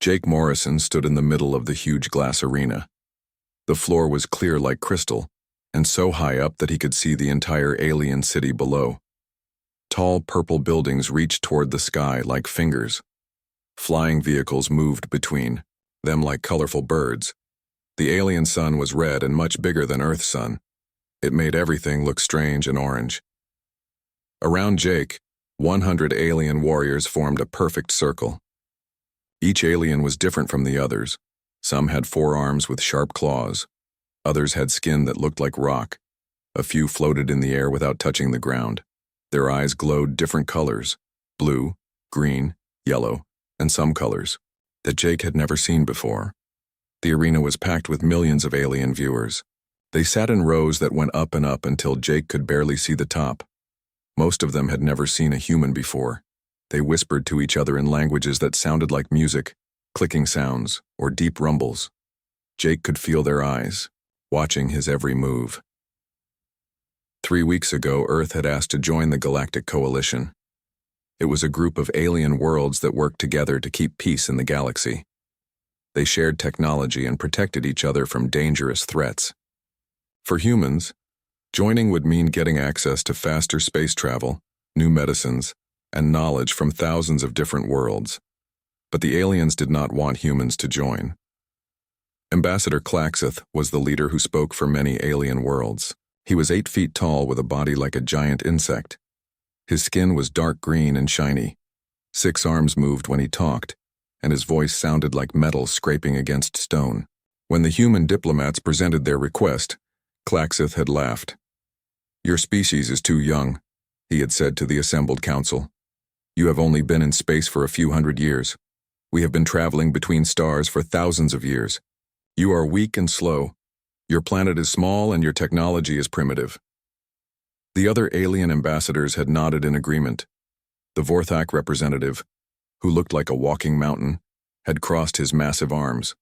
Jake Morrison stood in the middle of the huge glass arena. The floor was clear like crystal, and so high up that he could see the entire alien city below. Tall purple buildings reached toward the sky like fingers. Flying vehicles moved between them like colorful birds. The alien sun was red and much bigger than Earth's sun. It made everything look strange and orange. Around Jake, 100 alien warriors formed a perfect circle. Each alien was different from the others. Some had forearms with sharp claws. Others had skin that looked like rock. A few floated in the air without touching the ground. Their eyes glowed different colors, blue, green, yellow, and some colors that Jake had never seen before. The arena was packed with millions of alien viewers. They sat in rows that went up and up until Jake could barely see the top. Most of them had never seen a human before. They whispered to each other in languages that sounded like music, clicking sounds, or deep rumbles. Jake could feel their eyes, watching his every move. 3 weeks ago, Earth had asked to join the Galactic Coalition. It was a group of alien worlds that worked together to keep peace in the galaxy. They shared technology and protected each other from dangerous threats. For humans, joining would mean getting access to faster space travel, new medicines, and knowledge from thousands of different worlds. But the aliens did not want humans to join. Ambassador Klaxeth was the leader who spoke for many alien worlds. He was 8 feet tall with a body like a giant insect. His skin was dark green and shiny. 6 arms moved when he talked, and his voice sounded like metal scraping against stone. When the human diplomats presented their request, Klaxeth had laughed. "Your species is too young," he had said to the assembled council. "You have only been in space for a few hundred years. We have been traveling between stars for thousands of years. You are weak and slow. Your planet is small and your technology is primitive." The other alien ambassadors had nodded in agreement. The Vorthak representative, who looked like a walking mountain, had crossed his massive arms.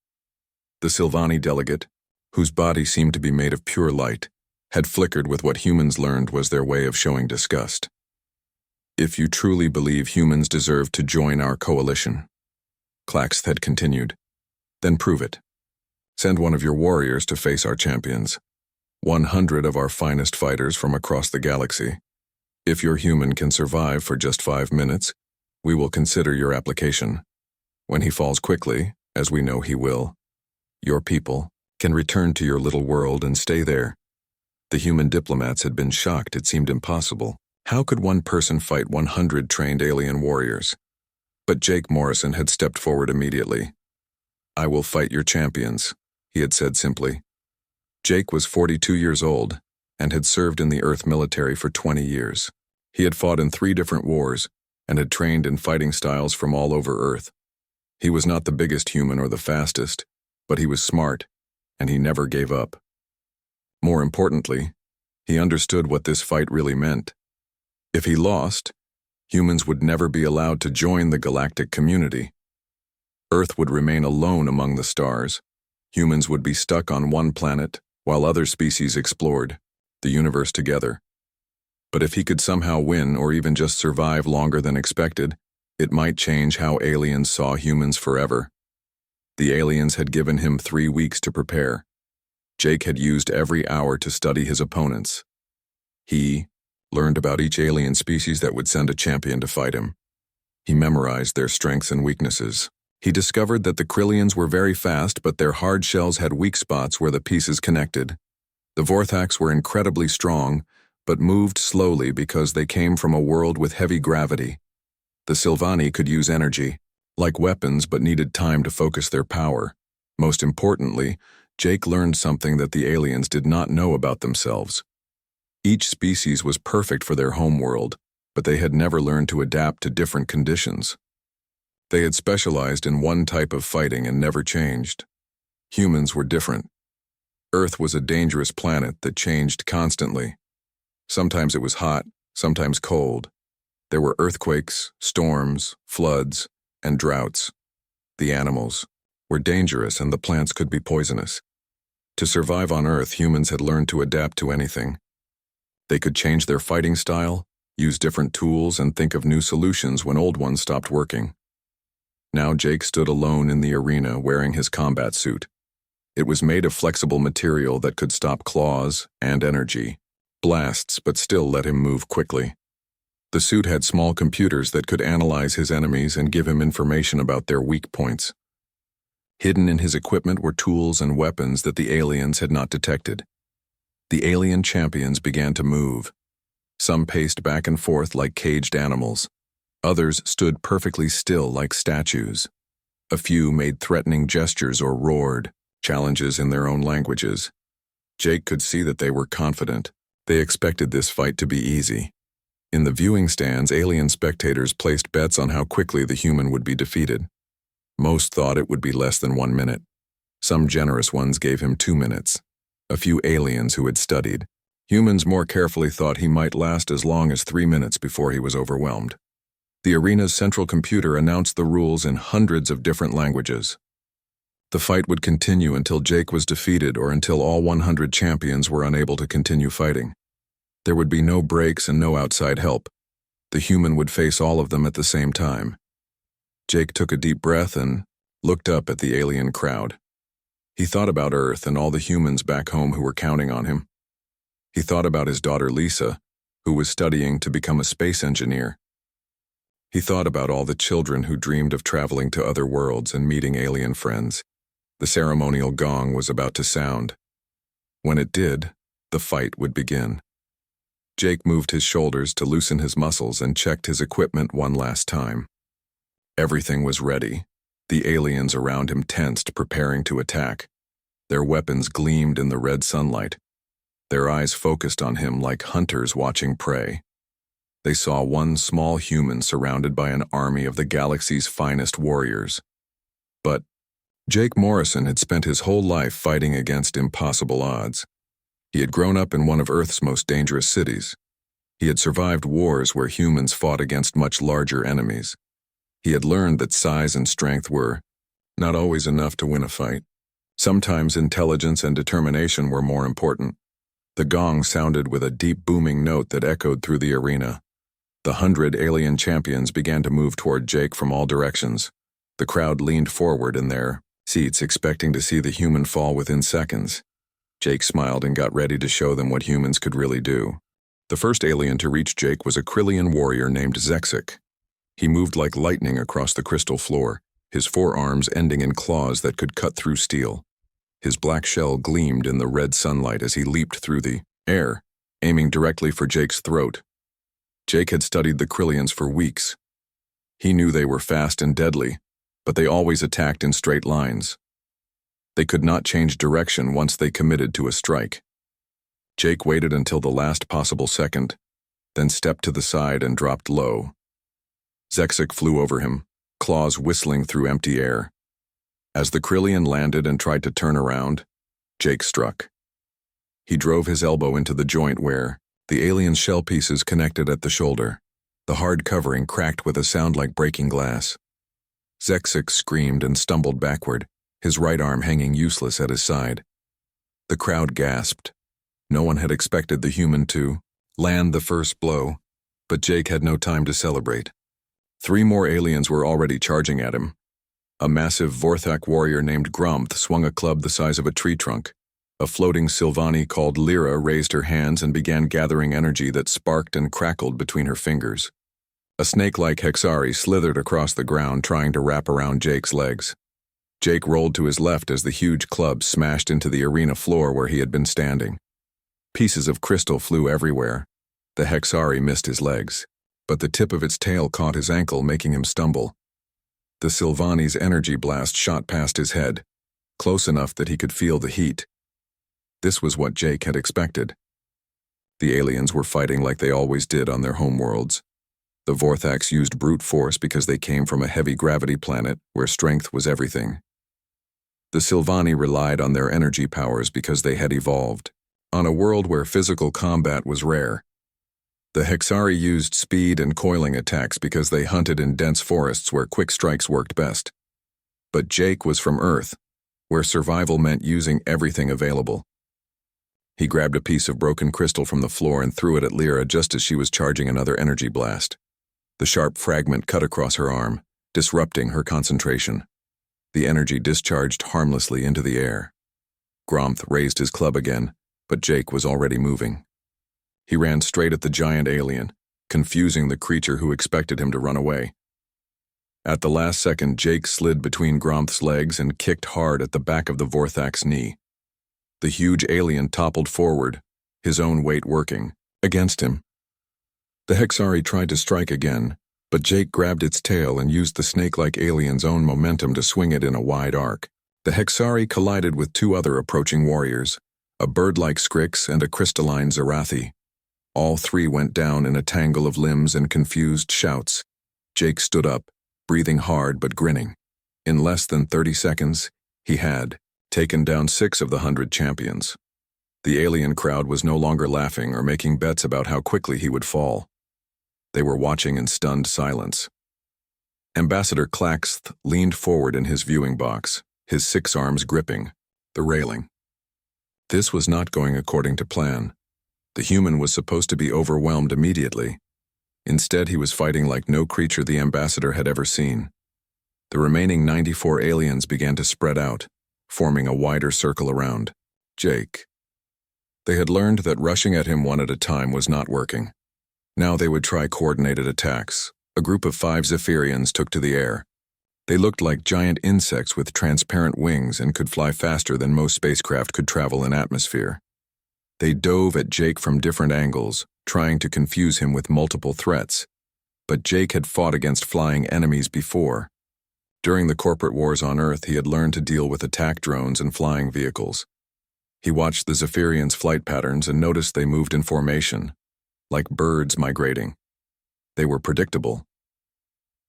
The Silvani delegate, whose body seemed to be made of pure light, had flickered with what humans learned was their way of showing disgust. "If you truly believe humans deserve to join our coalition," Klaxeth had continued, "then prove it. Send one of your warriors to face our champions, 100 of our finest fighters from across the galaxy. If your human can survive for just 5 minutes, we will consider your application. When he falls quickly, as we know he will, your people can return to your little world and stay there." The human diplomats had been shocked. It seemed impossible. How could one person fight 100 trained alien warriors? But Jake Morrison had stepped forward immediately. "I will fight your champions," he had said simply. Jake was 42 years old and had served in the Earth military for 20 years. He had fought in 3 different wars and had trained in fighting styles from all over Earth. He was not the biggest human or the fastest, but he was smart, and he never gave up. More importantly, he understood what this fight really meant. If he lost, humans would never be allowed to join the galactic community. Earth would remain alone among the stars. Humans would be stuck on one planet, while other species explored the universe together. But if he could somehow win or even just survive longer than expected, it might change how aliens saw humans forever. The aliens had given him 3 weeks to prepare. Jake had used every hour to study his opponents. He learned about each alien species that would send a champion to fight him. He memorized their strengths and weaknesses. He discovered that the Krillians were very fast, but their hard shells had weak spots where the pieces connected. The Vorthaks were incredibly strong, but moved slowly because they came from a world with heavy gravity. The Silvani could use energy, like weapons, but needed time to focus their power. Most importantly, Jake learned something that the aliens did not know about themselves. Each species was perfect for their home world, but they had never learned to adapt to different conditions. They had specialized in one type of fighting and never changed. Humans were different. Earth was a dangerous planet that changed constantly. Sometimes it was hot, sometimes cold. There were earthquakes, storms, floods, and droughts. The animals were dangerous and the plants could be poisonous. To survive on Earth, humans had learned to adapt to anything. They could change their fighting style, use different tools, and think of new solutions when old ones stopped working. Now Jake stood alone in the arena wearing his combat suit. It was made of flexible material that could stop claws and energy blasts, but still let him move quickly. The suit had small computers that could analyze his enemies and give him information about their weak points. Hidden in his equipment were tools and weapons that the aliens had not detected. The alien champions began to move. Some paced back and forth like caged animals. Others stood perfectly still like statues. A few made threatening gestures or roared, challenges in their own languages. Jake could see that they were confident. They expected this fight to be easy. In the viewing stands, alien spectators placed bets on how quickly the human would be defeated. Most thought it would be less than 1 minute. Some generous ones gave him 2 minutes. A few aliens who had studied. Humans more carefully thought he might last as long as 3 minutes before he was overwhelmed. The arena's central computer announced the rules in hundreds of different languages. The fight would continue until Jake was defeated or until all 100 champions were unable to continue fighting. There would be no breaks and no outside help. The human would face all of them at the same time. Jake took a deep breath and looked up at the alien crowd. He thought about Earth and all the humans back home who were counting on him. He thought about his daughter Lisa, who was studying to become a space engineer. He thought about all the children who dreamed of traveling to other worlds and meeting alien friends. The ceremonial gong was about to sound. When it did, the fight would begin. Jake moved his shoulders to loosen his muscles and checked his equipment one last time. Everything was ready. The aliens around him tensed, preparing to attack. Their weapons gleamed in the red sunlight. Their eyes focused on him like hunters watching prey. They saw one small human surrounded by an army of the galaxy's finest warriors. But Jake Morrison had spent his whole life fighting against impossible odds. He had grown up in one of Earth's most dangerous cities. He had survived wars where humans fought against much larger enemies. He had learned that size and strength were not always enough to win a fight. Sometimes intelligence and determination were more important. The gong sounded with a deep booming note that echoed through the arena. The 100 alien champions began to move toward Jake from all directions. The crowd leaned forward in their seats, expecting to see the human fall within seconds. Jake smiled and got ready to show them what humans could really do. The first alien to reach Jake was a Krillian warrior named Zexik. He moved like lightning across the crystal floor, his forearms ending in claws that could cut through steel. His black shell gleamed in the red sunlight as he leaped through the air, aiming directly for Jake's throat. Jake had studied the Krillians for weeks. He knew they were fast and deadly, but they always attacked in straight lines. They could not change direction once they committed to a strike. Jake waited until the last possible second, then stepped to the side and dropped low. Zexik flew over him, claws whistling through empty air. As the Krillian landed and tried to turn around, Jake struck. He drove his elbow into the joint where the alien's shell pieces connected at the shoulder. The hard covering cracked with a sound like breaking glass. Zexik screamed and stumbled backward, his right arm hanging useless at his side. The crowd gasped. No one had expected the human to land the first blow, but Jake had no time to celebrate. 3 more aliens were already charging at him. A massive Vorthak warrior named Gromth swung a club the size of a tree trunk. A floating Sylvani called Lyra raised her hands and began gathering energy that sparked and crackled between her fingers. A snake-like Hexari slithered across the ground trying to wrap around Jake's legs. Jake rolled to his left as the huge club smashed into the arena floor where he had been standing. Pieces of crystal flew everywhere. The Hexari missed his legs, but the tip of its tail caught his ankle, making him stumble. The Sylvani's energy blast shot past his head, close enough that he could feel the heat. This was what Jake had expected. The aliens were fighting like they always did on their homeworlds. The Vorthaks used brute force because they came from a heavy gravity planet where strength was everything. The Sylvani relied on their energy powers because they had evolved on a world where physical combat was rare. The Hexari used speed and coiling attacks because they hunted in dense forests where quick strikes worked best. But Jake was from Earth, where survival meant using everything available. He grabbed a piece of broken crystal from the floor and threw it at Lyra just as she was charging another energy blast. The sharp fragment cut across her arm, disrupting her concentration. The energy discharged harmlessly into the air. Gromth raised his club again, but Jake was already moving. He ran straight at the giant alien, confusing the creature who expected him to run away. At the last second, Jake slid between Gromth's legs and kicked hard at the back of the Vorthak's knee. The huge alien toppled forward, his own weight working against him. The Hexari tried to strike again, but Jake grabbed its tail and used the snake-like alien's own momentum to swing it in a wide arc. The Hexari collided with two other approaching warriors, a bird-like Skrix and a crystalline Zarathi. All three went down in a tangle of limbs and confused shouts. Jake stood up, breathing hard but grinning. In less than 30 seconds, he had taken down 6 of the 100 champions. The alien crowd was no longer laughing or making bets about how quickly he would fall. They were watching in stunned silence. Ambassador Klaxth leaned forward in his viewing box, his 6 arms gripping the railing. This was not going according to plan. The human was supposed to be overwhelmed immediately. Instead, he was fighting like no creature the ambassador had ever seen. The remaining 94 aliens began to spread out, forming a wider circle around Jake. They had learned that rushing at him one at a time was not working. Now they would try coordinated attacks. A group of 5 Zephyrians took to the air. They looked like giant insects with transparent wings and could fly faster than most spacecraft could travel in atmosphere. They dove at Jake from different angles, trying to confuse him with multiple threats. But Jake had fought against flying enemies before. During the corporate wars on Earth, he had learned to deal with attack drones and flying vehicles. He watched the Zephyrians' flight patterns and noticed they moved in formation, like birds migrating. They were predictable.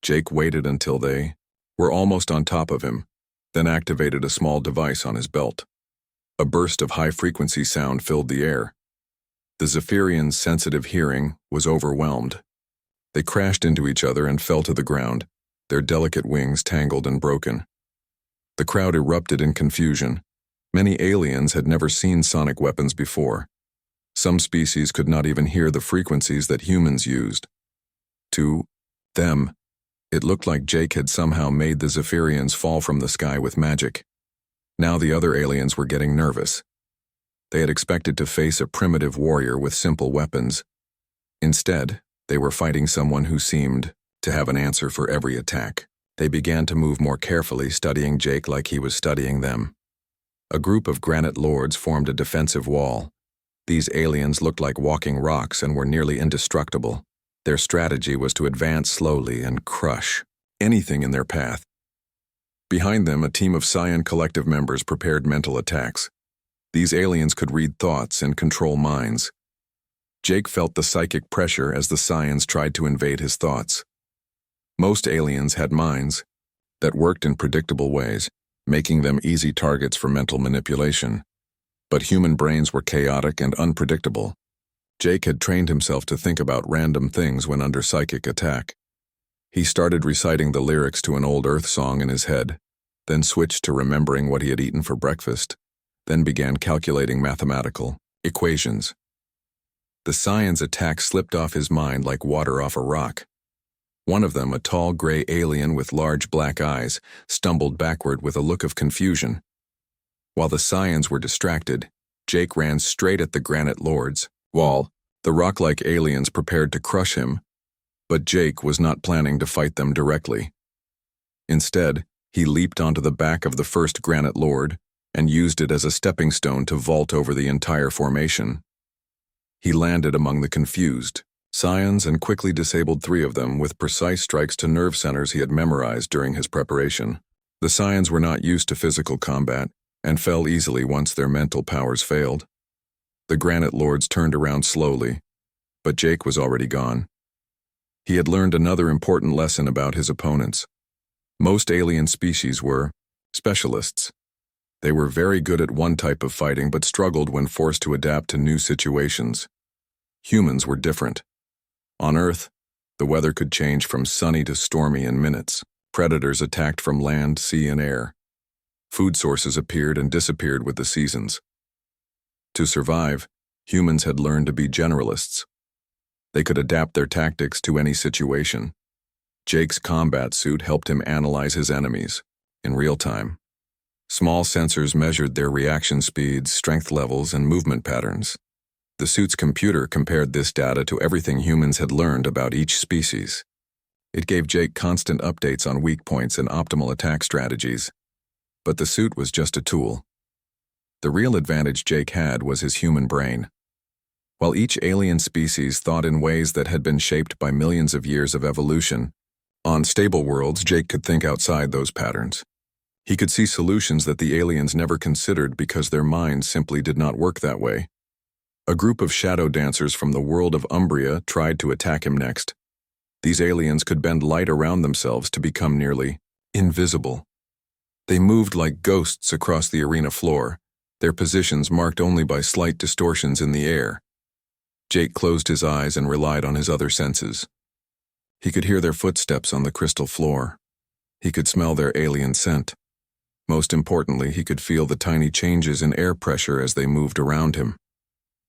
Jake waited until they were almost on top of him, then activated a small device on his belt. A burst of high-frequency sound filled the air. The Zephyrians' sensitive hearing was overwhelmed. They crashed into each other and fell to the ground, their delicate wings tangled and broken. The crowd erupted in confusion. Many aliens had never seen sonic weapons before. Some species could not even hear the frequencies that humans used. To them, it looked like Jake had somehow made the Zephyrians fall from the sky with magic. Now the other aliens were getting nervous. They had expected to face a primitive warrior with simple weapons. Instead, they were fighting someone who seemed to have an answer for every attack. They began to move more carefully, studying Jake like he was studying them. A group of granite lords formed a defensive wall. These aliens looked like walking rocks and were nearly indestructible. Their strategy was to advance slowly and crush anything in their path. Behind them, a team of Scion Collective members prepared mental attacks. These aliens could read thoughts and control minds. Jake felt the psychic pressure as the Scions tried to invade his thoughts. Most aliens had minds that worked in predictable ways, making them easy targets for mental manipulation. But human brains were chaotic and unpredictable. Jake had trained himself to think about random things when under psychic attack. He started reciting the lyrics to an old Earth song in his head, then switched to remembering what he had eaten for breakfast, then began calculating mathematical equations. The Scion's attack slipped off his mind like water off a rock. One of them, a tall gray alien with large black eyes, stumbled backward with a look of confusion. While the Scions were distracted, Jake ran straight at the granite lords, while the rock-like aliens prepared to crush him. But Jake was not planning to fight them directly. Instead, he leaped onto the back of the first granite lord and used it as a stepping stone to vault over the entire formation. He landed among the confused Scions and quickly disabled 3 of them with precise strikes to nerve centers he had memorized during his preparation. The Scions were not used to physical combat and fell easily once their mental powers failed. The granite lords turned around slowly, but Jake was already gone. He had learned another important lesson about his opponents. Most alien species were specialists. They were very good at one type of fighting but struggled when forced to adapt to new situations. Humans were different. On Earth, the weather could change from sunny to stormy in minutes. Predators attacked from land, sea, and air. Food sources appeared and disappeared with the seasons. To survive, humans had learned to be generalists. They could adapt their tactics to any situation. Jake's combat suit helped him analyze his enemies in real time. Small sensors measured their reaction speeds, strength levels, and movement patterns. The suit's computer compared this data to everything humans had learned about each species. It gave Jake constant updates on weak points and optimal attack strategies. But the suit was just a tool. The real advantage Jake had was his human brain. While each alien species thought in ways that had been shaped by millions of years of evolution, on stable worlds, Jake could think outside those patterns. He could see solutions that the aliens never considered because their minds simply did not work that way. A group of shadow dancers from the world of Umbria tried to attack him next. These aliens could bend light around themselves to become nearly invisible. They moved like ghosts across the arena floor, their positions marked only by slight distortions in the air. Jake closed his eyes and relied on his other senses. He could hear their footsteps on the crystal floor. He could smell their alien scent. Most importantly, he could feel the tiny changes in air pressure as they moved around him.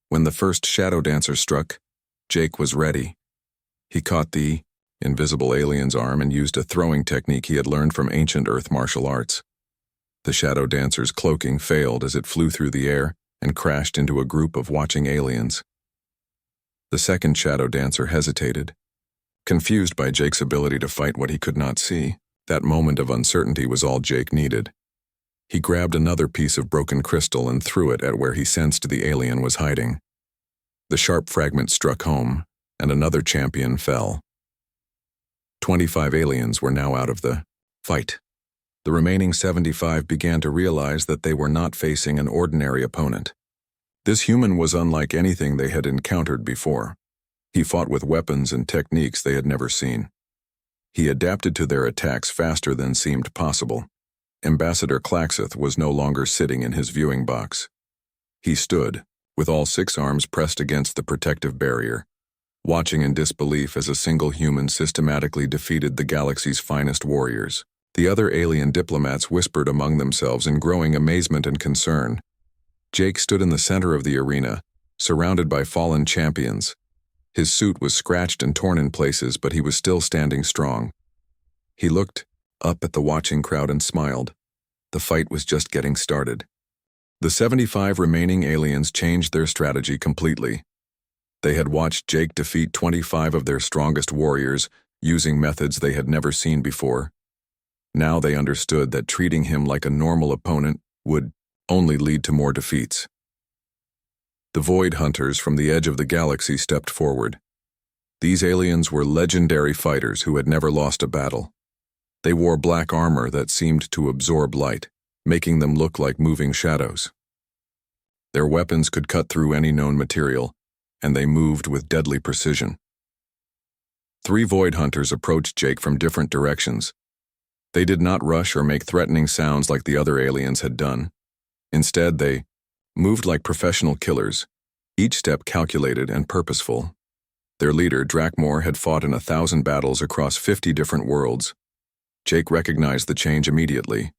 When the first shadow dancer struck, Jake was ready. He caught the invisible alien's arm and used a throwing technique he had learned from ancient Earth martial arts. The shadow dancer's cloaking failed as it flew through the air and crashed into a group of watching aliens. The second shadow dancer hesitated, confused by Jake's ability to fight what he could not see. That moment of uncertainty was all Jake needed. He grabbed another piece of broken crystal and threw it at where he sensed the alien was hiding. The sharp fragment struck home, and another champion fell. 25 aliens were now out of the fight. The remaining 75 began to realize that they were not facing an ordinary opponent. This human was unlike anything they had encountered before. He fought with weapons and techniques they had never seen. He adapted to their attacks faster than seemed possible. Ambassador Claxeth was no longer sitting in his viewing box. He stood, with all 6 arms pressed against the protective barrier, watching in disbelief as a single human systematically defeated the galaxy's finest warriors. The other alien diplomats whispered among themselves in growing amazement and concern. Jake stood in the center of the arena, surrounded by fallen champions. His suit was scratched and torn in places, but he was still standing strong. He looked up at the watching crowd and smiled. The fight was just getting started. The 75 remaining aliens changed their strategy completely. They had watched Jake defeat 25 of their strongest warriors using methods they had never seen before. Now they understood that treating him like a normal opponent would only lead to more defeats. The Void Hunters from the edge of the galaxy stepped forward. These aliens were legendary fighters who had never lost a battle. They wore black armor that seemed to absorb light, making them look like moving shadows. Their weapons could cut through any known material, and they moved with deadly precision. 3 Void Hunters approached Jake from different directions. They did not rush or make threatening sounds like the other aliens had done. Instead, they moved like professional killers, each step calculated and purposeful. Their leader, Drakmor, had fought in 1,000 battles across 50 different worlds. Jake recognized the change immediately.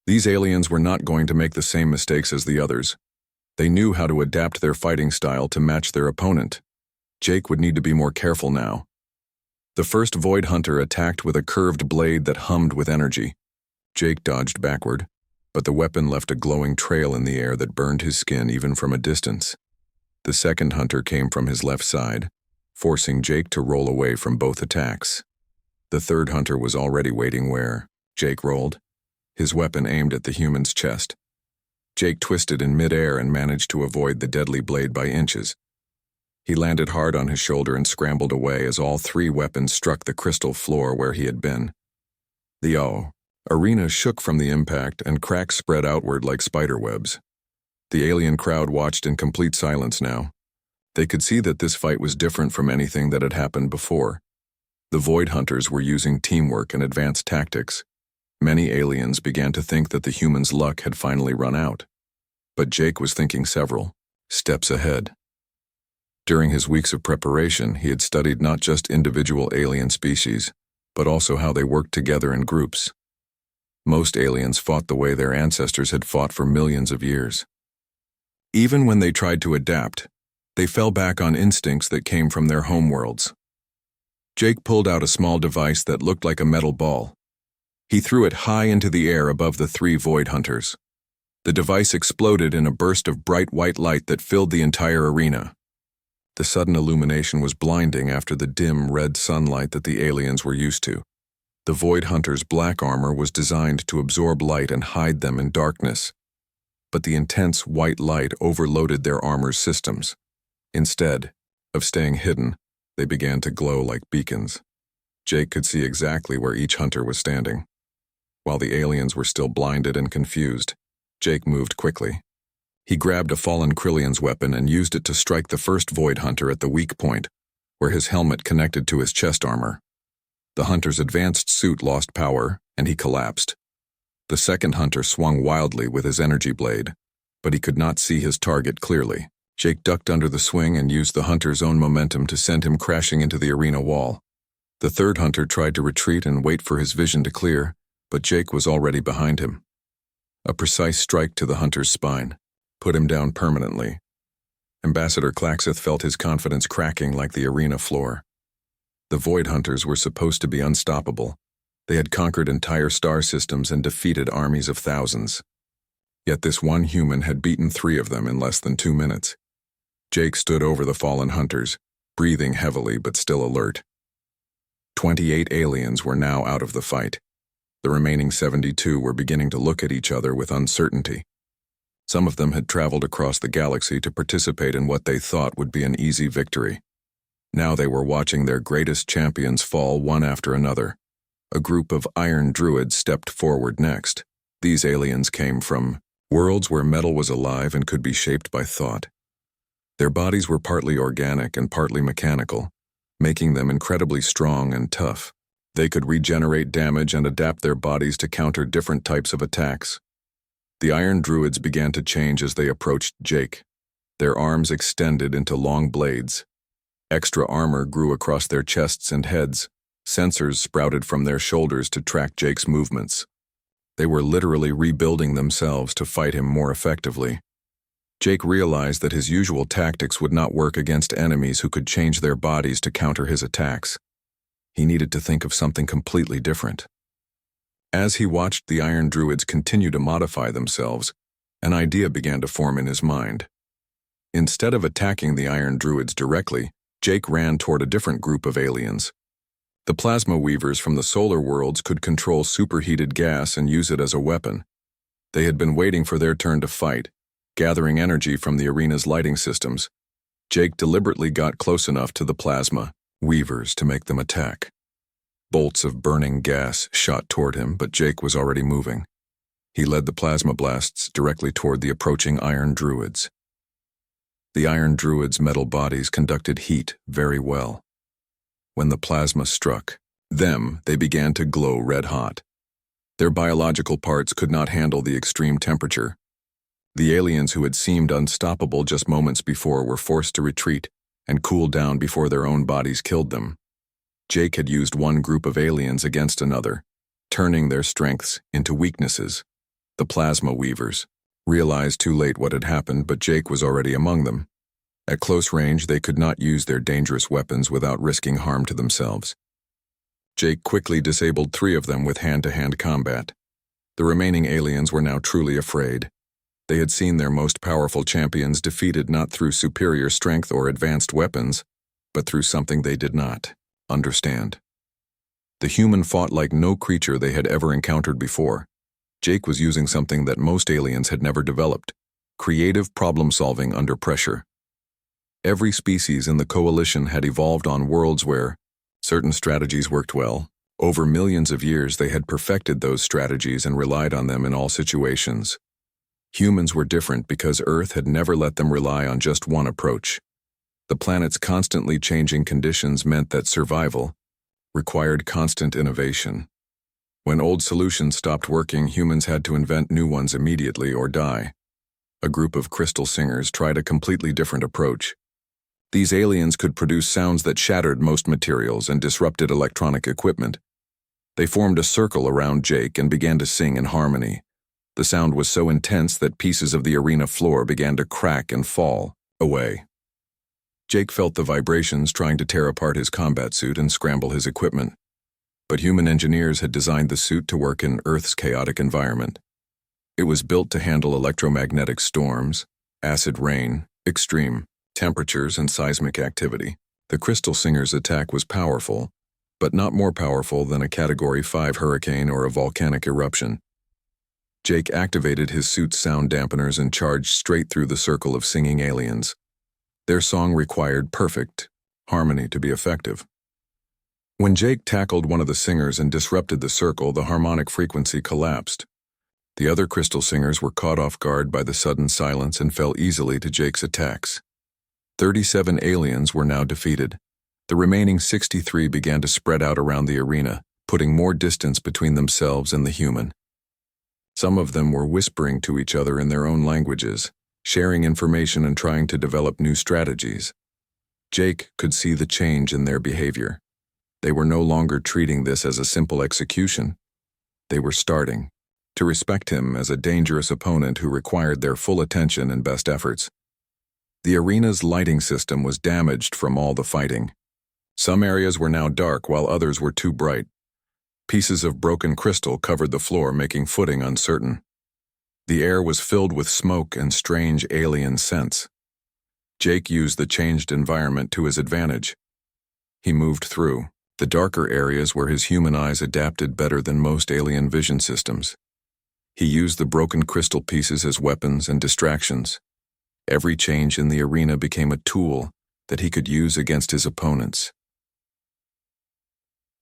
These aliens were not going to make the same mistakes as the others. They knew how to adapt their fighting style to match their opponent. Jake would need to be more careful now. The first Void Hunter attacked with a curved blade that hummed with energy. Jake dodged backward, but the weapon left a glowing trail in the air that burned his skin even from a distance. The second hunter came from his left side, forcing Jake to roll away from both attacks. The third hunter was already waiting where Jake rolled, his weapon aimed at the human's chest. Jake twisted in midair and managed to avoid the deadly blade by inches. He landed hard on his shoulder and scrambled away as all 3 weapons struck the crystal floor where he had been. The arena shook from the impact and cracks spread outward like spider webs. The alien crowd watched in complete silence now. They could see that this fight was different from anything that had happened before. The Void Hunters were using teamwork and advanced tactics. Many aliens began to think that the humans' luck had finally run out. But Jake was thinking several steps ahead. During his weeks of preparation, he had studied not just individual alien species, but also how they worked together in groups. Most aliens fought the way their ancestors had fought for millions of years. Even when they tried to adapt, they fell back on instincts that came from their homeworlds. Jake pulled out a small device that looked like a metal ball. He threw it high into the air above the three void hunters. The device exploded in a burst of bright white light that filled the entire arena. The sudden illumination was blinding after the dim red sunlight that the aliens were used to. The void hunters' black armor was designed to absorb light and hide them in darkness. But the intense white light overloaded their armor's systems. Instead of staying hidden, they began to glow like beacons. Jake could see exactly where each hunter was standing. While the aliens were still blinded and confused, Jake moved quickly. He grabbed a fallen Krillion's weapon and used it to strike the first void hunter at the weak point, where his helmet connected to his chest armor. The hunter's advanced suit lost power, and he collapsed. The second hunter swung wildly with his energy blade, but he could not see his target clearly. Jake ducked under the swing and used the hunter's own momentum to send him crashing into the arena wall. The third hunter tried to retreat and wait for his vision to clear, but Jake was already behind him. A precise strike to the hunter's spine put him down permanently. Ambassador Klaxeth felt his confidence cracking like the arena floor. The void hunters were supposed to be unstoppable. They had conquered entire star systems and defeated armies of thousands. Yet this one human had beaten 3 of them in less than 2 minutes. Jake stood over the fallen hunters, breathing heavily but still alert. 28 aliens were now out of the fight. The remaining 72 were beginning to look at each other with uncertainty. Some of them had traveled across the galaxy to participate in what they thought would be an easy victory. Now they were watching their greatest champions fall one after another. A group of iron druids stepped forward next. These aliens came from worlds where metal was alive and could be shaped by thought. Their bodies were partly organic and partly mechanical, making them incredibly strong and tough. They could regenerate damage and adapt their bodies to counter different types of attacks. The iron druids began to change as they approached Jake. Their arms extended into long blades. Extra armor grew across their chests and heads. Sensors sprouted from their shoulders to track Jake's movements. They were literally rebuilding themselves to fight him more effectively. Jake realized that his usual tactics would not work against enemies who could change their bodies to counter his attacks. He needed to think of something completely different. As he watched the iron druids continue to modify themselves, an idea began to form in his mind. Instead of attacking the iron druids directly, Jake ran toward a different group of aliens. The plasma weavers from the solar worlds could control superheated gas and use it as a weapon. They had been waiting for their turn to fight, gathering energy from the arena's lighting systems. Jake deliberately got close enough to the plasma weavers to make them attack. Bolts of burning gas shot toward him, but Jake was already moving. He led the plasma blasts directly toward the approaching iron druids. The iron druids' metal bodies conducted heat very well. When the plasma struck them, they began to glow red-hot. Their biological parts could not handle the extreme temperature. The aliens who had seemed unstoppable just moments before were forced to retreat and cool down before their own bodies killed them. Jake had used one group of aliens against another, turning their strengths into weaknesses. The plasma weavers realized too late what had happened, but Jake was already among them. At close range, they could not use their dangerous weapons without risking harm to themselves. Jake quickly disabled 3 of them with hand-to-hand combat. The remaining aliens were now truly afraid. They had seen their most powerful champions defeated not through superior strength or advanced weapons, but through something they did not understand. The human fought like no creature they had ever encountered before. Jake was using something that most aliens had never developed: creative problem-solving under pressure. Every species in the coalition had evolved on worlds where certain strategies worked well. Over millions of years, they had perfected those strategies and relied on them in all situations. Humans were different because Earth had never let them rely on just one approach. The planet's constantly changing conditions meant that survival required constant innovation. When old solutions stopped working, humans had to invent new ones immediately or die. A group of crystal singers tried a completely different approach. These aliens could produce sounds that shattered most materials and disrupted electronic equipment. They formed a circle around Jake and began to sing in harmony. The sound was so intense that pieces of the arena floor began to crack and fall away. Jake felt the vibrations trying to tear apart his combat suit and scramble his equipment. But human engineers had designed the suit to work in Earth's chaotic environment. It was built to handle electromagnetic storms, acid rain, extreme temperatures, and seismic activity. The Crystal Singer's attack was powerful, but not more powerful than a Category 5 hurricane or a volcanic eruption. Jake activated his suit's sound dampeners and charged straight through the circle of singing aliens. Their song required perfect harmony to be effective. When Jake tackled one of the singers and disrupted the circle, the harmonic frequency collapsed. The other Crystal Singers were caught off guard by the sudden silence and fell easily to Jake's attacks. 37 aliens were now defeated. The remaining 63 began to spread out around the arena, putting more distance between themselves and the human. Some of them were whispering to each other in their own languages, sharing information and trying to develop new strategies. Jake could see the change in their behavior. They were no longer treating this as a simple execution. They were starting to respect him as a dangerous opponent who required their full attention and best efforts. The arena's lighting system was damaged from all the fighting. Some areas were now dark while others were too bright. Pieces of broken crystal covered the floor, making footing uncertain. The air was filled with smoke and strange alien scents. Jake used the changed environment to his advantage. He moved through the darker areas where his human eyes adapted better than most alien vision systems. He used the broken crystal pieces as weapons and distractions. Every change in the arena became a tool that he could use against his opponents.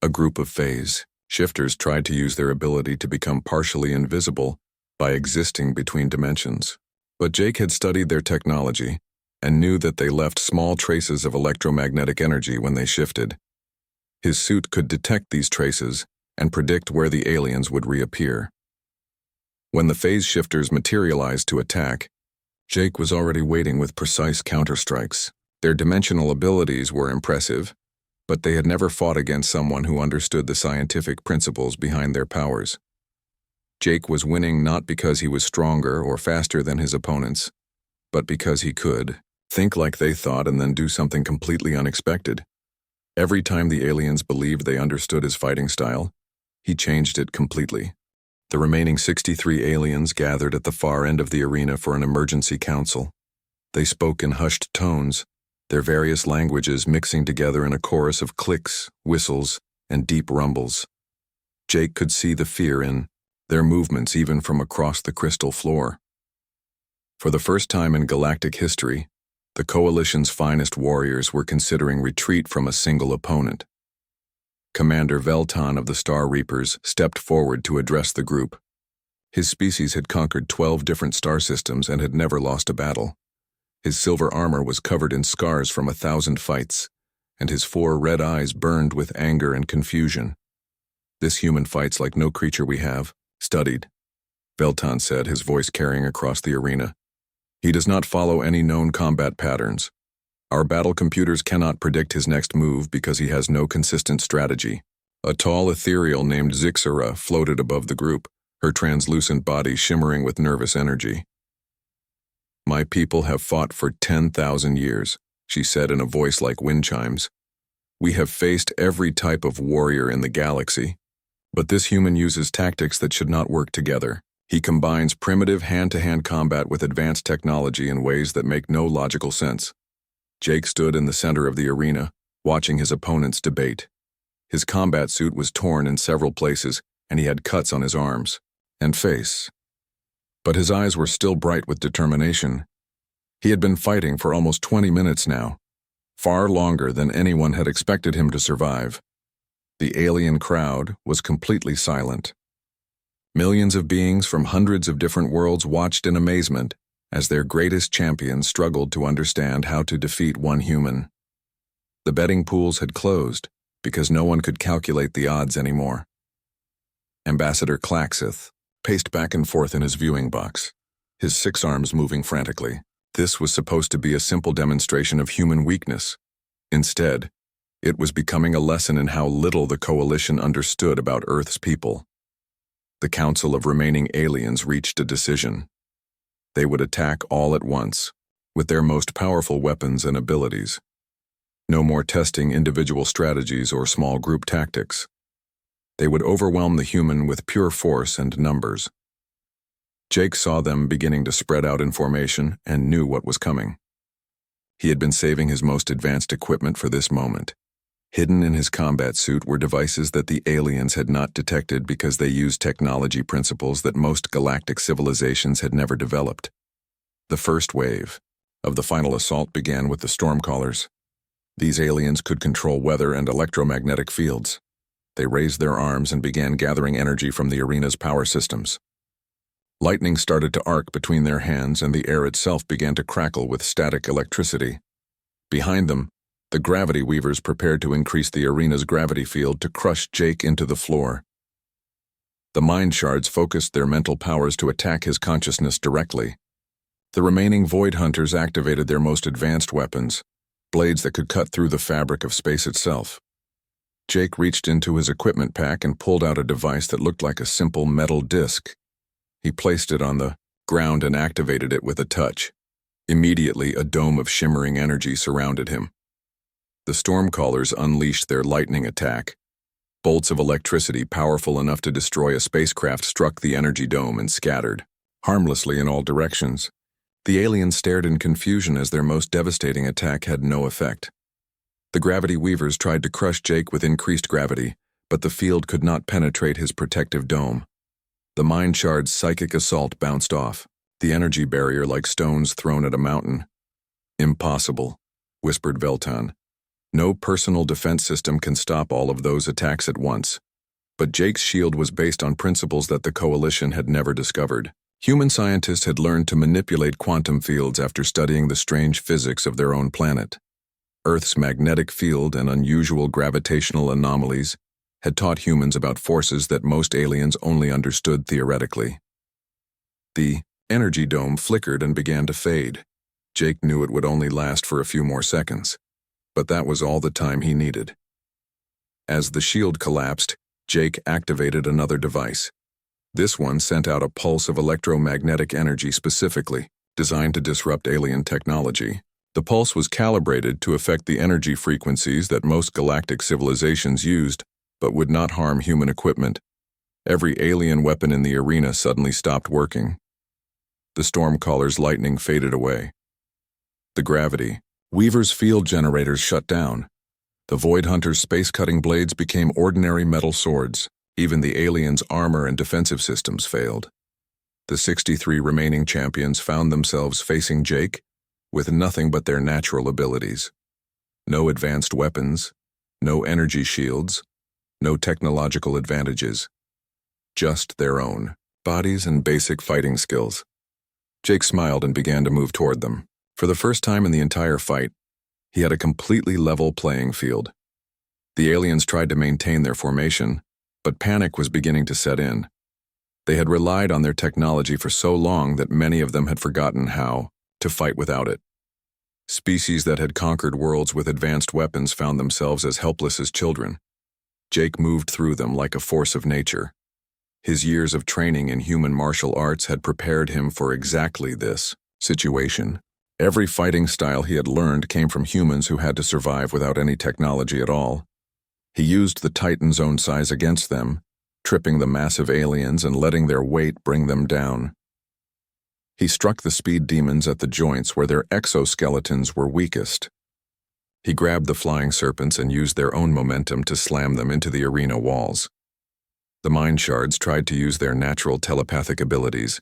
A group of phase shifters tried to use their ability to become partially invisible by existing between dimensions. But Jake had studied their technology and knew that they left small traces of electromagnetic energy when they shifted. His suit could detect these traces and predict where the aliens would reappear. When the phase shifters materialized to attack, Jake was already waiting with precise counterstrikes. Their dimensional abilities were impressive, but they had never fought against someone who understood the scientific principles behind their powers. Jake was winning not because he was stronger or faster than his opponents, but because he could think like they thought and then do something completely unexpected. Every time the aliens believed they understood his fighting style, he changed it completely. The remaining 63 aliens gathered at the far end of the arena for an emergency council. They spoke in hushed tones, their various languages mixing together in a chorus of clicks, whistles, and deep rumbles. Jake could see the fear in their movements even from across the crystal floor. For the first time in galactic history, the Coalition's finest warriors were considering retreat from a single opponent. Commander Veltan of the Star Reapers stepped forward to address the group. His species had conquered 12 different star systems and had never lost a battle. His silver armor was covered in scars from 1,000 fights, and his 4 red eyes burned with anger and confusion. "This human fights like no creature we have studied," Veltan said, his voice carrying across the arena. "He does not follow any known combat patterns. Our battle computers cannot predict his next move because he has no consistent strategy." A tall ethereal named Zixara floated above the group, her translucent body shimmering with nervous energy. "My people have fought for 10,000 years, she said in a voice like wind chimes. "We have faced every type of warrior in the galaxy, but this human uses tactics that should not work together. He combines primitive hand-to-hand combat with advanced technology in ways that make no logical sense." Jake stood in the center of the arena, watching his opponents debate. His combat suit was torn in several places, and he had cuts on his arms and face. But his eyes were still bright with determination. He had been fighting for almost 20 minutes now, far longer than anyone had expected him to survive. The alien crowd was completely silent. Millions of beings from hundreds of different worlds watched in amazement as their greatest champions struggled to understand how to defeat one human. The betting pools had closed because no one could calculate the odds anymore. Ambassador Klaxith paced back and forth in his viewing box, his 6 arms moving frantically. This was supposed to be a simple demonstration of human weakness. Instead, it was becoming a lesson in how little the Coalition understood about Earth's people. The Council of Remaining Aliens reached a decision. They would attack all at once, with their most powerful weapons and abilities. No more testing individual strategies or small group tactics. They would overwhelm the human with pure force and numbers. Jake saw them beginning to spread out in formation and knew what was coming. He had been saving his most advanced equipment for this moment. Hidden in his combat suit were devices that the aliens had not detected because they used technology principles that most galactic civilizations had never developed. The first wave of the final assault began with the Stormcallers. These aliens could control weather and electromagnetic fields. They raised their arms and began gathering energy from the arena's power systems. Lightning started to arc between their hands, and the air itself began to crackle with static electricity. Behind them, the gravity weavers prepared to increase the arena's gravity field to crush Jake into the floor. The mind shards focused their mental powers to attack his consciousness directly. The remaining Void Hunters activated their most advanced weapons, blades that could cut through the fabric of space itself. Jake reached into his equipment pack and pulled out a device that looked like a simple metal disc. He placed it on the ground and activated it with a touch. Immediately, a dome of shimmering energy surrounded him. The Stormcallers unleashed their lightning attack. Bolts of electricity powerful enough to destroy a spacecraft struck the energy dome and scattered, harmlessly in all directions. The aliens stared in confusion as their most devastating attack had no effect. The gravity weavers tried to crush Jake with increased gravity, but the field could not penetrate his protective dome. The mind shard's psychic assault bounced off, the energy barrier like stones thrown at a mountain. "Impossible," whispered Veltan. "No personal defense system can stop all of those attacks at once." But Jake's shield was based on principles that the Coalition had never discovered. Human scientists had learned to manipulate quantum fields after studying the strange physics of their own planet. Earth's magnetic field and unusual gravitational anomalies had taught humans about forces that most aliens only understood theoretically. The energy dome flickered and began to fade. Jake knew it would only last for a few more seconds, but that was all the time he needed. As the shield collapsed, Jake activated another device. This one sent out a pulse of electromagnetic energy specifically designed to disrupt alien technology. The pulse was calibrated to affect the energy frequencies that most galactic civilizations used, but would not harm human equipment. Every alien weapon in the arena suddenly stopped working. The Stormcaller's lightning faded away. The gravity weaver's field generators shut down. The Void Hunter's space-cutting blades became ordinary metal swords. Even the aliens' armor and defensive systems failed. The 63 remaining champions found themselves facing Jake with nothing but their natural abilities. No advanced weapons, no energy shields, no technological advantages. Just their own bodies and basic fighting skills. Jake smiled and began to move toward them. For the first time in the entire fight, he had a completely level playing field. The aliens tried to maintain their formation, but panic was beginning to set in. They had relied on their technology for so long that many of them had forgotten how to fight without it. Species that had conquered worlds with advanced weapons found themselves as helpless as children. Jake moved through them like a force of nature. His years of training in human martial arts had prepared him for exactly this situation. Every fighting style he had learned came from humans who had to survive without any technology at all. He used the Titan's own size against them, tripping the massive aliens and letting their weight bring them down. He struck the speed demons at the joints where their exoskeletons were weakest. He grabbed the flying serpents and used their own momentum to slam them into the arena walls. The mind shards tried to use their natural telepathic abilities,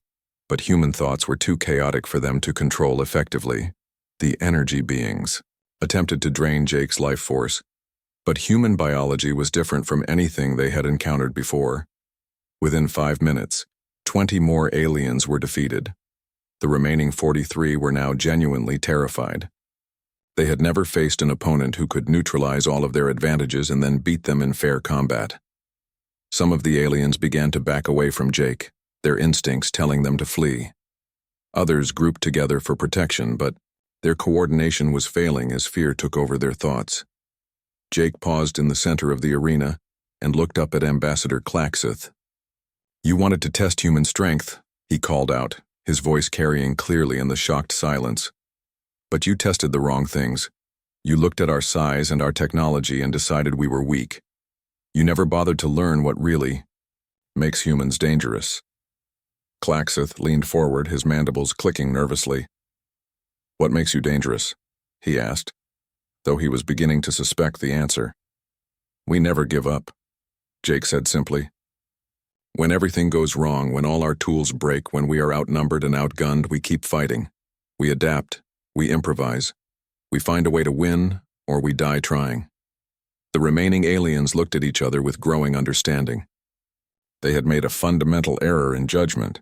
but human thoughts were too chaotic for them to control effectively. The energy beings attempted to drain Jake's life force, but human biology was different from anything they had encountered before. Within 5 minutes, 20 more aliens were defeated. The remaining 43 were now genuinely terrified. They had never faced an opponent who could neutralize all of their advantages and then beat them in fair combat. Some of the aliens began to back away from Jake, their instincts telling them to flee. Others grouped together for protection, but their coordination was failing as fear took over their thoughts. Jake paused in the center of the arena and looked up at Ambassador Klaxith. "You wanted to test human strength," he called out, his voice carrying clearly in the shocked silence. "But you tested the wrong things. You looked at our size and our technology and decided we were weak. You never bothered to learn what really makes humans dangerous." Klaxith leaned forward, his mandibles clicking nervously. "What makes you dangerous?" he asked, though he was beginning to suspect the answer. "We never give up," Jake said simply. "When everything goes wrong, when all our tools break, when we are outnumbered and outgunned, we keep fighting. We adapt, we improvise. We find a way to win, or we die trying." The remaining aliens looked at each other with growing understanding. They had made a fundamental error in judgment.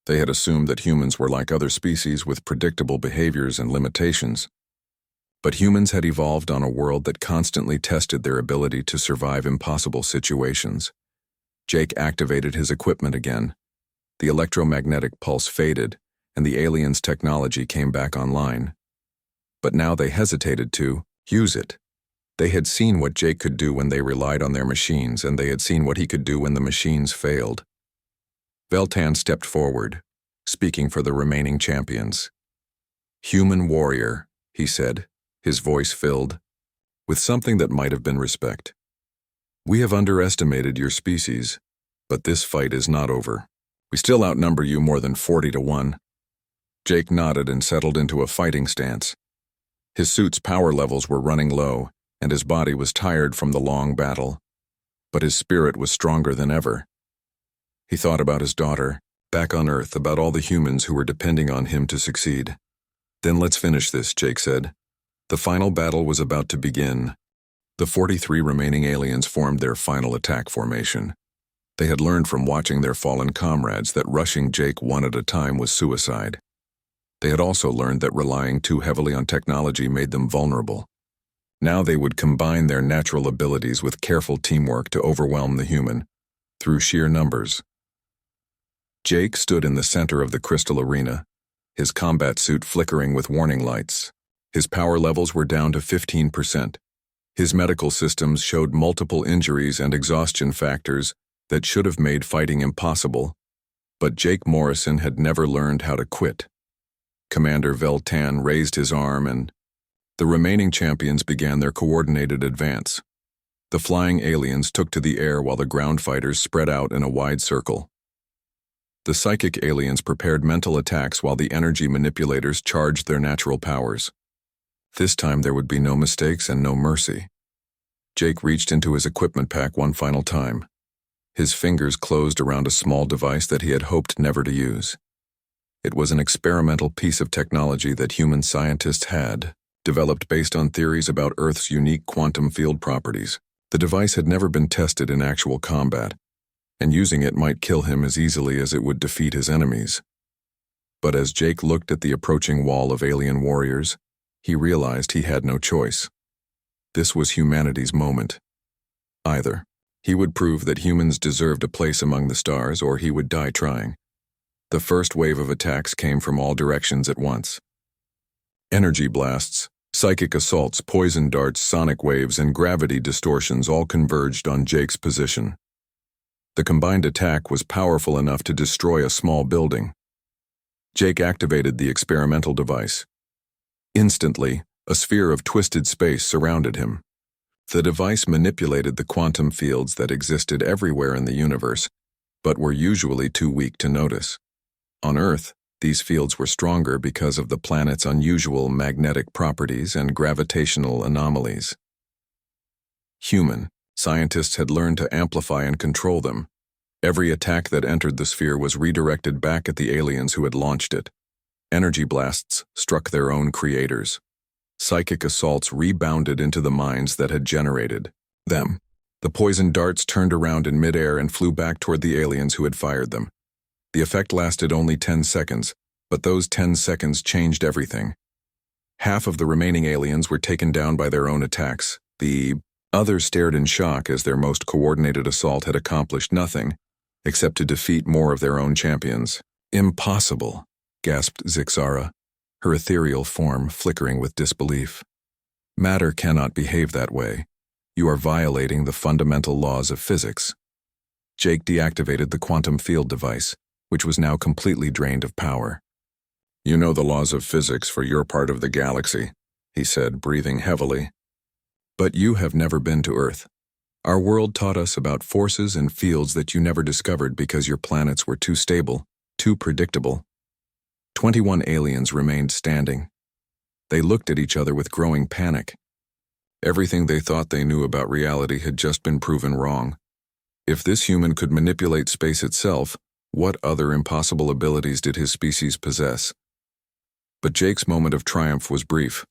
They had assumed that humans were like other species with predictable behaviors and limitations. But humans had evolved on a world that constantly tested their ability to survive impossible situations. Jake activated his equipment again. The electromagnetic pulse faded, and the aliens' technology came back online. But now they hesitated to use it. They had seen what Jake could do when they relied on their machines, and they had seen what he could do when the machines failed. Veltan stepped forward, speaking for the remaining champions. "Human warrior," he said, his voice filled with something that might have been respect. "We have underestimated your species, but this fight is not over. We still outnumber you more than 40 to 1. Jake nodded and settled into a fighting stance. His suit's power levels were running low, and his body was tired from the long battle. But his spirit was stronger than ever. He thought about his daughter, back on Earth, about all the humans who were depending on him to succeed. "Then let's finish this," Jake said. The final battle was about to begin. The 43 remaining aliens formed their final attack formation. They had learned from watching their fallen comrades that rushing Jake one at a time was suicide. They had also learned that relying too heavily on technology made them vulnerable. Now they would combine their natural abilities with careful teamwork to overwhelm the human, through sheer numbers. Jake stood in the center of the crystal arena, his combat suit flickering with warning lights. His power levels were down to 15%. His medical systems showed multiple injuries and exhaustion factors that should have made fighting impossible, but Jake Morrison had never learned how to quit. Commander Veltan raised his arm and the remaining champions began their coordinated advance. The flying aliens took to the air while the ground fighters spread out in a wide circle. The psychic aliens prepared mental attacks while the energy manipulators charged their natural powers. This time there would be no mistakes and no mercy. Jake reached into his equipment pack one final time. His fingers closed around a small device that he had hoped never to use. It was an experimental piece of technology that human scientists had developed based on theories about Earth's unique quantum field properties. The device had never been tested in actual combat, and using it might kill him as easily as it would defeat his enemies. But as Jake looked at the approaching wall of alien warriors, he realized he had no choice. This was humanity's moment. Either he would prove that humans deserved a place among the stars, or he would die trying. The first wave of attacks came from all directions at once. Energy blasts, psychic assaults, poison darts, sonic waves, and gravity distortions all converged on Jake's position. The combined attack was powerful enough to destroy a small building. Jake activated the experimental device. Instantly, a sphere of twisted space surrounded him. The device manipulated the quantum fields that existed everywhere in the universe, but were usually too weak to notice. On Earth, these fields were stronger because of the planet's unusual magnetic properties and gravitational anomalies. Human scientists had learned to amplify and control them. Every attack that entered the sphere was redirected back at the aliens who had launched it. Energy blasts struck their own creators. Psychic assaults rebounded into the minds that had generated them. The poison darts turned around in midair and flew back toward the aliens who had fired them. The effect lasted only 10 seconds, but those 10 seconds changed everything. Half of the remaining aliens were taken down by their own attacks. The others stared in shock as their most coordinated assault had accomplished nothing, except to defeat more of their own champions. "Impossible," gasped Zixara, her ethereal form flickering with disbelief. "Matter cannot behave that way. You are violating the fundamental laws of physics." Jake deactivated the quantum field device, which was now completely drained of power. "You know the laws of physics for your part of the galaxy. he said, breathing heavily. "But you have never been to Earth. Our world taught us about forces and fields that you never discovered because your planets were too stable, too predictable." 21 aliens remained standing. They looked at each other with growing panic. Everything they thought they knew about reality had just been proven wrong. If this human could manipulate space itself, what other impossible abilities did his species possess? But Jake's moment of triumph was brief.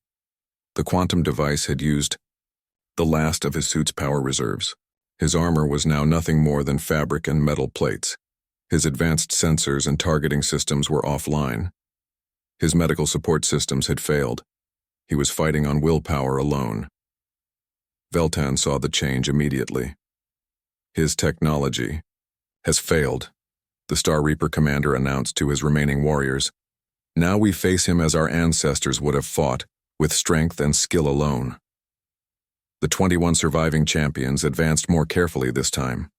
The quantum device had used the last of his suit's power reserves. His armor was now nothing more than fabric and metal plates. His advanced sensors and targeting systems were offline. His medical support systems had failed. He was fighting on willpower alone. Veltan saw the change immediately. "His technology has failed," the Star Reaper commander announced to his remaining warriors. "Now we face him as our ancestors would have fought, with strength and skill alone." The 21 surviving champions advanced more carefully this time.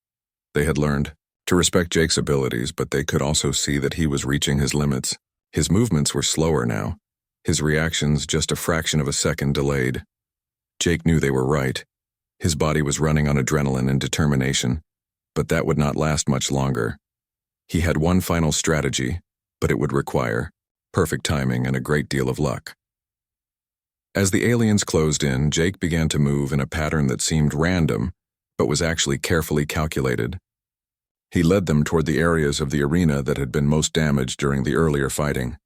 They had learned to respect Jake's abilities, but they could also see that he was reaching his limits. His movements were slower now, his reactions just a fraction of a second delayed. Jake knew they were right. His body was running on adrenaline and determination, but that would not last much longer. He had one final strategy, but it would require perfect timing and a great deal of luck. As the aliens closed in, Jake began to move in a pattern that seemed random, but was actually carefully calculated. He led them toward the areas of the arena that had been most damaged during the earlier fighting.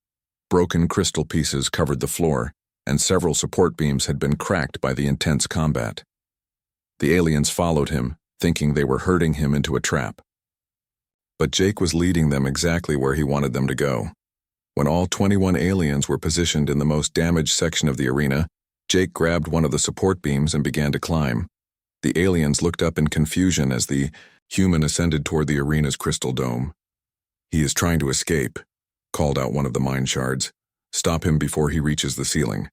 Broken crystal pieces covered the floor, and several support beams had been cracked by the intense combat. The aliens followed him, thinking they were herding him into a trap. But Jake was leading them exactly where he wanted them to go. When all 21 aliens were positioned in the most damaged section of the arena, Jake grabbed one of the support beams and began to climb. The aliens looked up in confusion as the human ascended toward the arena's crystal dome. "He is trying to escape," called out one of the mind shards. "Stop him before he reaches the ceiling."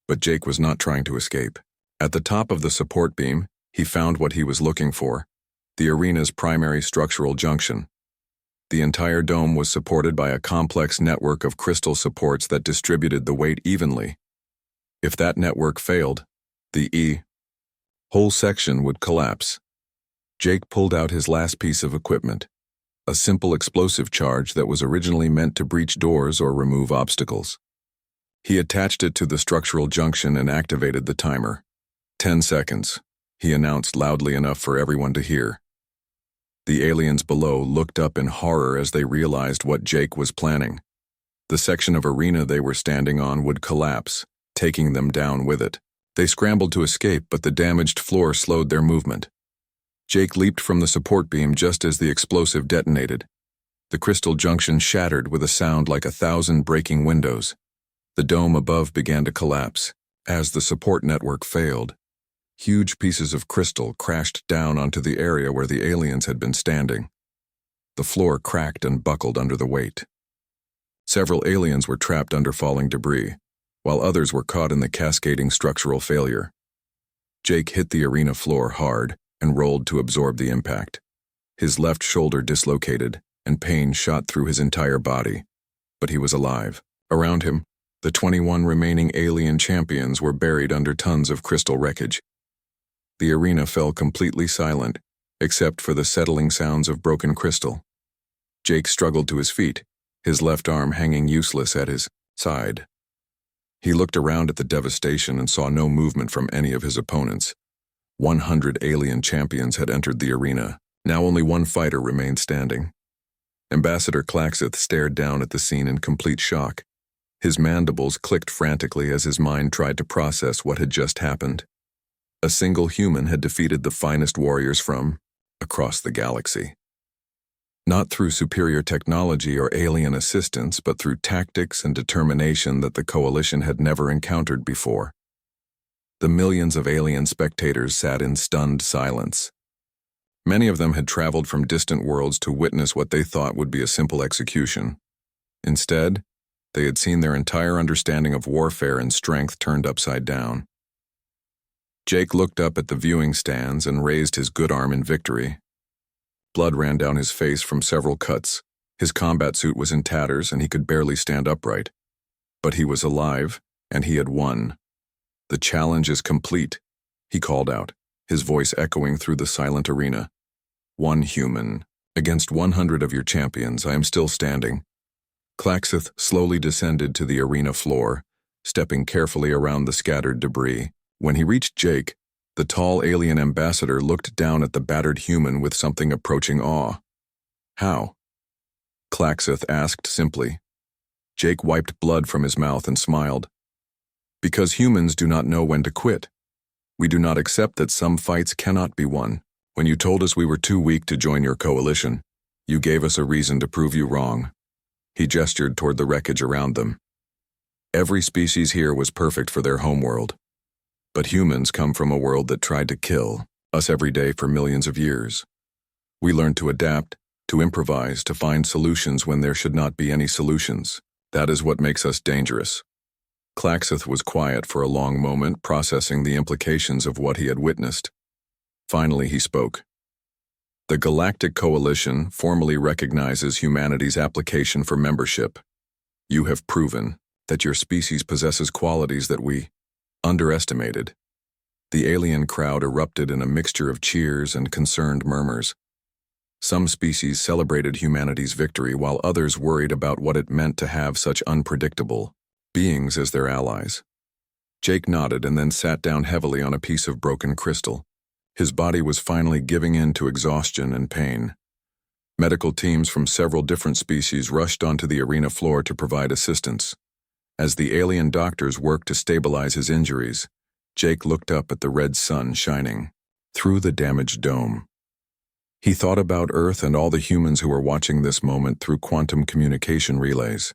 But Jake was not trying to escape. At the top of the support beam, he found what he was looking for: the arena's primary structural junction. The entire dome was supported by a complex network of crystal supports that distributed the weight evenly. If that network failed, the whole section would collapse. Jake pulled out his last piece of equipment, a simple explosive charge that was originally meant to breach doors or remove obstacles. He attached it to the structural junction and activated the timer. 10 seconds, he announced loudly enough for everyone to hear. The aliens below looked up in horror as they realized what Jake was planning. The section of arena they were standing on would collapse, taking them down with it. They scrambled to escape, but the damaged floor slowed their movement. Jake leaped from the support beam just as the explosive detonated. The crystal junction shattered with a sound like 1,000 breaking windows. The dome above began to collapse. As the support network failed, huge pieces of crystal crashed down onto the area where the aliens had been standing. The floor cracked and buckled under the weight. Several aliens were trapped under falling debris, while others were caught in the cascading structural failure. Jake hit the arena floor hard and rolled to absorb the impact. His left shoulder dislocated, and pain shot through his entire body. But he was alive. Around him, the 21 remaining alien champions were buried under tons of crystal wreckage. The arena fell completely silent, except for the settling sounds of broken crystal. Jake struggled to his feet, his left arm hanging useless at his side. He looked around at the devastation and saw no movement from any of his opponents. 100 alien champions had entered the arena. Now only one fighter remained standing. Ambassador Klaxith stared down at the scene in complete shock. His mandibles clicked frantically as his mind tried to process what had just happened. A single human had defeated the finest warriors from across the galaxy. Not through superior technology or alien assistance, but through tactics and determination that the Coalition had never encountered before. The millions of alien spectators sat in stunned silence. Many of them had traveled from distant worlds to witness what they thought would be a simple execution. Instead, they had seen their entire understanding of warfare and strength turned upside down. Jake looked up at the viewing stands and raised his good arm in victory. Blood ran down his face from several cuts. His combat suit was in tatters and he could barely stand upright. But he was alive, and he had won. The challenge is complete, he called out, his voice echoing through the silent arena. 1 human. Against 100 of your champions, I am still standing. Klaxith slowly descended to the arena floor, stepping carefully around the scattered debris. When he reached Jake, the tall alien ambassador looked down at the battered human with something approaching awe. How? Klaxith asked simply. Jake wiped blood from his mouth and smiled. Because humans do not know when to quit. We do not accept that some fights cannot be won. When you told us we were too weak to join your coalition, you gave us a reason to prove you wrong. He gestured toward the wreckage around them. Every species here was perfect for their homeworld. But humans come from a world that tried to kill us every day for millions of years. We learned to adapt, to improvise, to find solutions when there should not be any solutions. That is what makes us dangerous. Klaxith was quiet for a long moment, processing the implications of what he had witnessed. Finally, he spoke. The Galactic Coalition formally recognizes humanity's application for membership. You have proven that your species possesses qualities that we underestimated. The alien crowd erupted in a mixture of cheers and concerned murmurs. Some species celebrated humanity's victory, while others worried about what it meant to have such unpredictable beings as their allies. Jake nodded and then sat down heavily on a piece of broken crystal. His body was finally giving in to exhaustion and pain. Medical teams from several different species rushed onto the arena floor to provide assistance. As the alien doctors worked to stabilize his injuries, Jake looked up at the red sun shining through the damaged dome. He thought about Earth and all the humans who were watching this moment through quantum communication relays.